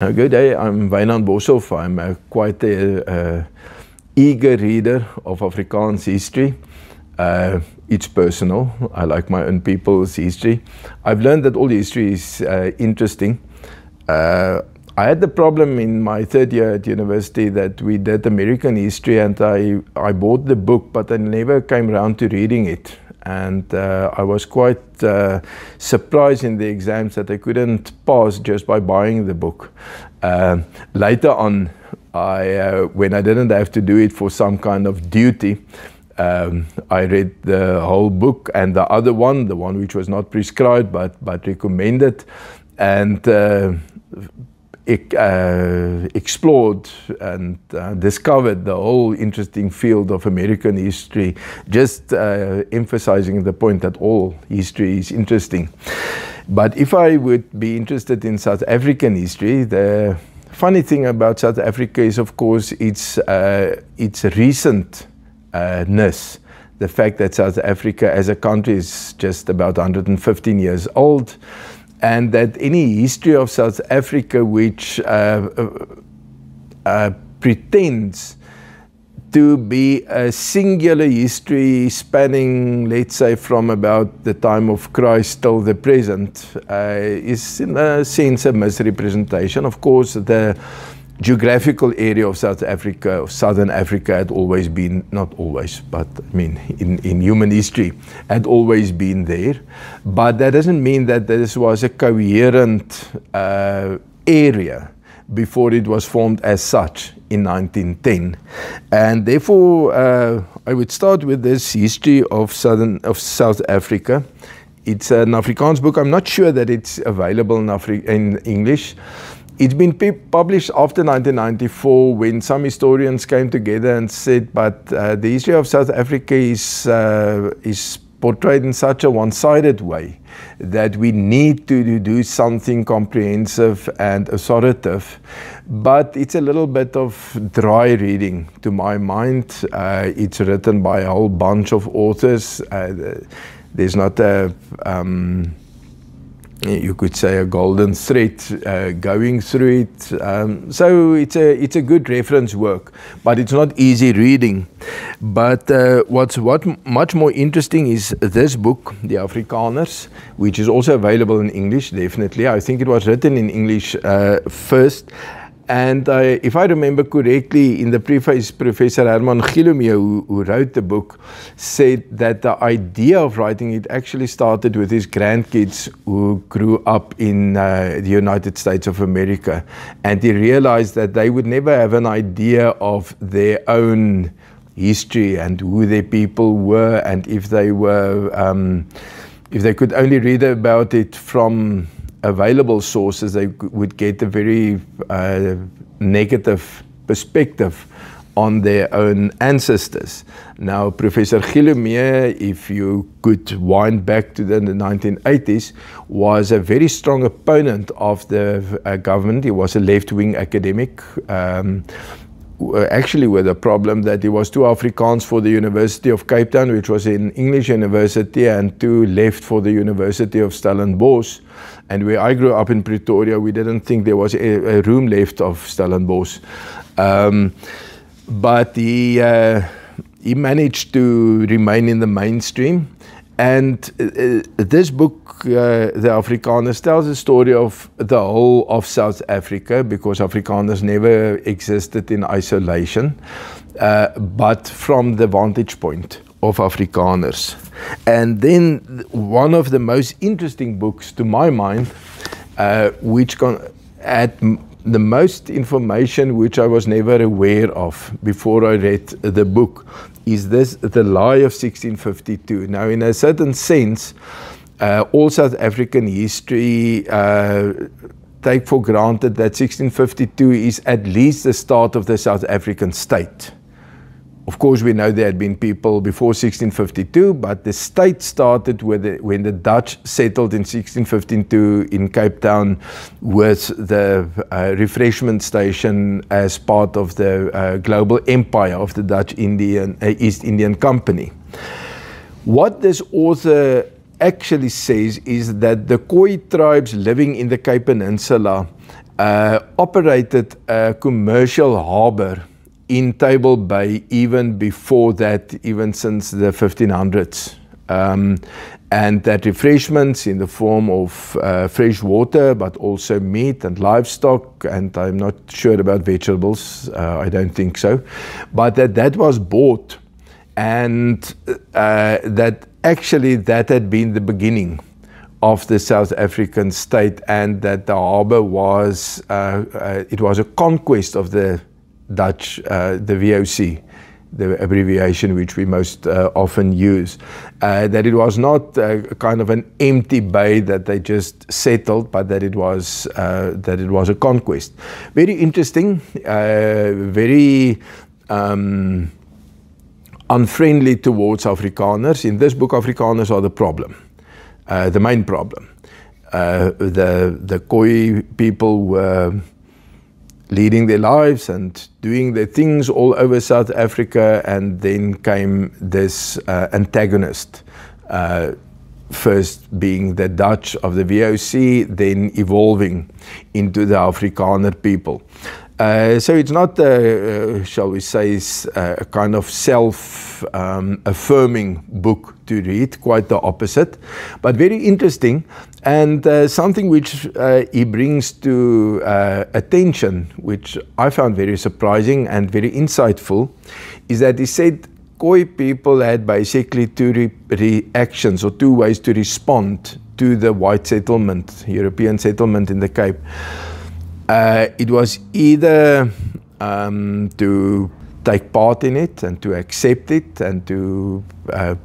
Good day, I'm Wynand Boshoff. I'm quite a eager reader of Afrikaans history. It's personal. I like my own people's history. I've learned that all history is interesting. I had the problem in my third year at university that we did American history, and I bought the book, but I never came around to reading it. And I was quite surprised in the exams that I couldn't pass just by buying the book. Later on, when I didn't have to do it for some kind of duty, I read the whole book and the other one, the one which was not prescribed but recommended, and explored and discovered the whole interesting field of American history, just emphasizing the point that all history is interesting. But if I would be interested in South African history, the funny thing about South Africa is, of course, its recentness. The fact that South Africa as a country is just about 115 years old, and that any history of South Africa which pretends to be a singular history spanning, let's say, from about the time of Christ till the present, is in a sense a misrepresentation. Of course, the geographical area of South Africa, of Southern Africa, had always been, not always, but I mean in human history, had always been there. But that doesn't mean that this was a coherent area before it was formed as such in 1910. And therefore, I would start with this history of South Africa. It's an Afrikaans book. I'm not sure that it's available in English. It's been published after 1994, when some historians came together and said, but the history of South Africa is portrayed in such a one-sided way that we need to do something comprehensive and authoritative. But it's a little bit of dry reading to my mind. It's written by a whole bunch of authors. There's not a you could say a golden thread going through it. So it's a good reference work, but it's not easy reading. But what's much more interesting is this book, The Afrikaners, which is also available in English, definitely. I think it was written in English first. And if I remember correctly, in the preface, Professor Herman Gillomee, who wrote the book, said that the idea of writing it actually started with his grandkids who grew up in the United States of America. And he realized that they would never have an idea of their own history and who their people were, and if they could only read about it from available sources, they would get a very negative perspective on their own ancestors. Now, Professor Gillomee, if you could wind back to the 1980s, was a very strong opponent of the government. He was a left-wing academic, actually with a problem that he was too Afrikaans for the University of Cape Town, which was an English university, and too left for the University of Stellenbosch. And where I grew up in Pretoria, we didn't think there was a room left of Stellenbosch. But he managed to remain in the mainstream. And this book, The Afrikaners, tells the story of the whole of South Africa, because Afrikaners never existed in isolation, but from the vantage point of Afrikaners. And then one of the most interesting books, to my mind, which had the most information which I was never aware of before I read the book, is this, The Lie of 1652. Now, in a certain sense, all South African history take for granted that 1652 is at least the start of the South African state. Of course, we know there had been people before 1652, but the state started when the Dutch settled in 1652 in Cape Town with the refreshment station as part of the global empire of the Dutch East Indian Company. What this author actually says is that the Khoi tribes living in the Cape Peninsula operated a commercial harbour in Table Bay even before that, even since the 1500s. And that refreshments in the form of fresh water, but also meat and livestock, and I'm not sure about vegetables, I don't think so, but that was bought, and that actually that had been the beginning of the South African state, and that the harbour was, it was a conquest of the Dutch, the VOC, the abbreviation which we most often use, that it was not kind of an empty bay that they just settled, but that it was a conquest. Very interesting, very unfriendly towards Afrikaners. In this book, Afrikaners are the problem, the main problem. The Khoi people were leading their lives and doing their things all over South Africa, and then came this antagonist, first being the Dutch of the VOC, then evolving into the Afrikaner people. So it's not, shall we say, a kind of self-affirming book to read, quite the opposite, but very interesting, and something which he brings to attention, which I found very surprising and very insightful, is that he said Khoi people had basically two reactions, or two ways to respond to the white settlement, European settlement in the Cape. It was either to take part in it and to accept it and to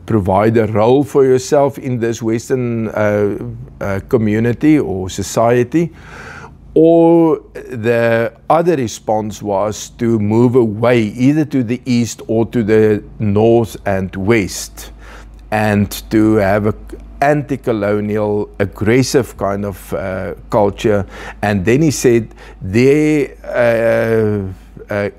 provide a role for yourself in this Western community or society, or the other response was to move away either to the east or to the north and west, and to have a anti-colonial, aggressive kind of culture. And then he said there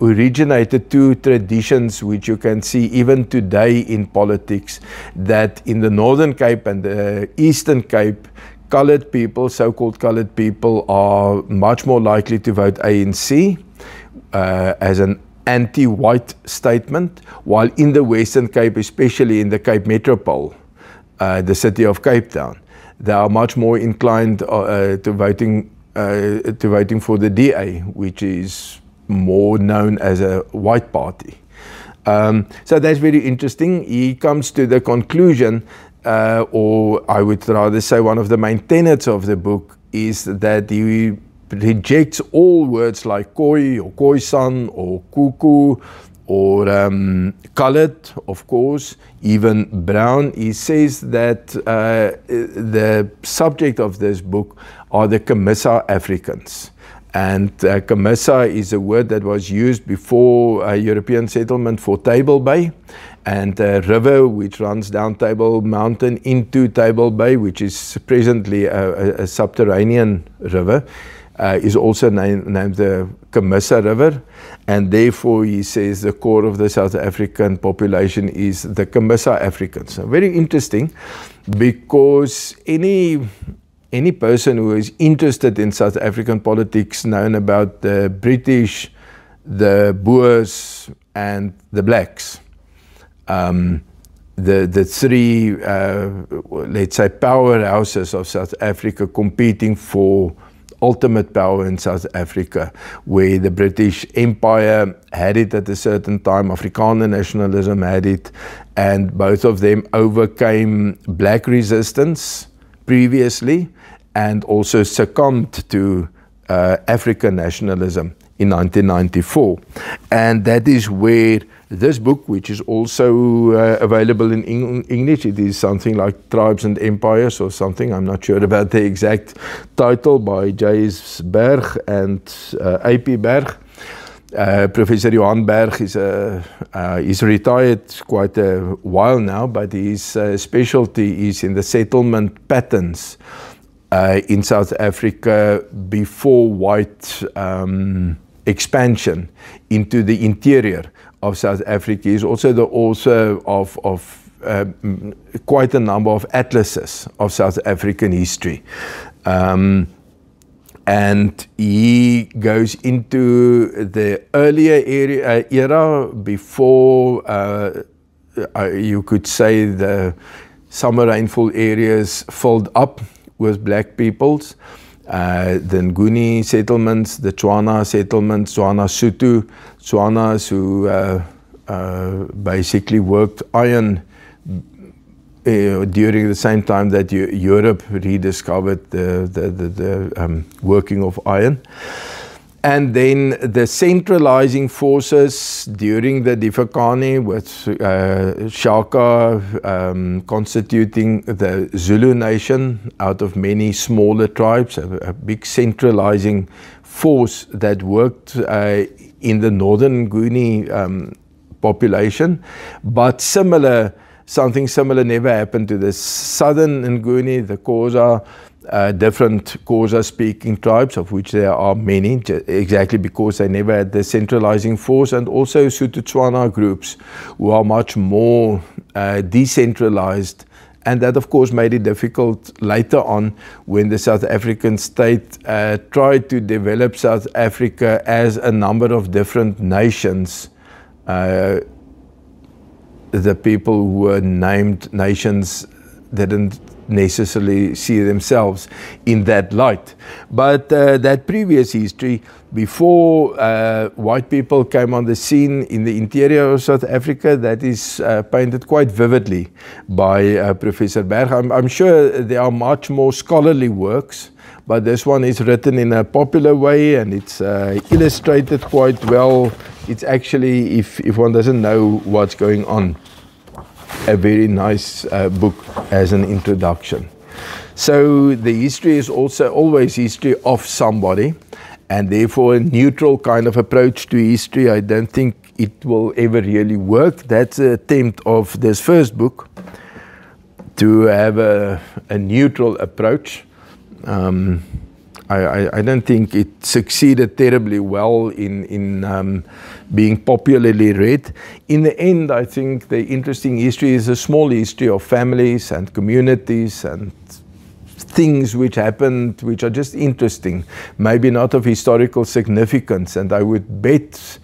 originated two traditions which you can see even today in politics, that in the Northern Cape and the Eastern Cape, coloured people, so-called coloured people, are much more likely to vote ANC as an anti-white statement, while in the Western Cape, especially in the Cape Metropole, the city of Cape Town, they are much more inclined to voting for the DA, which is more known as a white party. So that's very interesting. He comes to the conclusion, or I would rather say one of the main tenets of the book, is that he rejects all words like Khoi or Khoisan or Kuku or coloured, of course, even brown. He says that the subject of this book are the Camissa Africans. And Camissa is a word that was used before European settlement for Table Bay, and a river which runs down Table Mountain into Table Bay, which is presently a subterranean river, is also named the Camissa River, and therefore he says the core of the South African population is the Camissa Africans. So very interesting, because any person who is interested in South African politics, known about the British, the Boers and the blacks, the three, let's say, powerhouses of South Africa competing for ultimate power in South Africa, where the British Empire had it at a certain time, Afrikaner nationalism had it, and both of them overcame black resistance previously and also succumbed to African nationalism in 1994. And that is where this book, which is also available in English, it is something like Tribes and Empires or something, I'm not sure about the exact title, by J.S. Berg and A.P. Berg. Professor Johan Berg is retired quite a while now, but his specialty is in the settlement patterns in South Africa before white expansion into the interior of South Africa. He is also the author of quite a number of atlases of South African history. And he goes into the earlier era before, you could say, the summer rainfall areas filled up with black peoples. The Nguni settlements, the Tswana settlements, Tswana Sotho, Tswanas who basically worked iron during the same time that Europe rediscovered the working of iron. And then the centralizing forces during the Difakani with Shaka constituting the Zulu nation out of many smaller tribes, a big centralizing force that worked in the northern Nguni population. But something similar never happened to the southern Nguni, the Xhosa, different Xhosa speaking tribes, of which there are many, exactly because they never had the centralizing force, and also Sotho-Tswana groups who are much more decentralized. And that of course made it difficult later on when the South African state tried to develop South Africa as a number of different nations. The people who were named nations didn't necessarily see themselves in that light. But that previous history, before white people came on the scene in the interior of South Africa, that is painted quite vividly by Professor Berg. I'm sure there are much more scholarly works, but this one is written in a popular way and it's illustrated quite well. It's actually, if one doesn't know what's going on, a very nice book as an introduction. So the history is also always history of somebody, and therefore a neutral kind of approach to history, I don't think it will ever really work. That's the attempt of this first book, to have a neutral approach. I don't think it succeeded terribly well in being popularly read. In the end, I think the interesting history is a small history of families and communities and things which happened, which are just interesting, maybe not of historical significance. And I would bet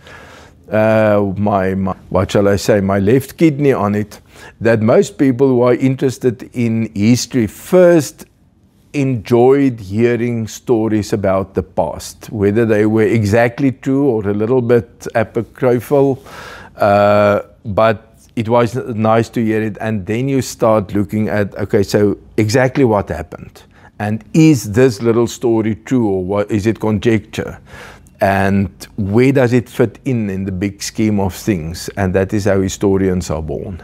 my what shall I say, my left kidney on it, that most people who are interested in history first enjoyed hearing stories about the past, whether they were exactly true or a little bit apocryphal, but it was nice to hear it. And then you start looking at, okay, so exactly what happened, and is this little story true, or what is it conjecture, and where does it fit in the big scheme of things? And that is how historians are born.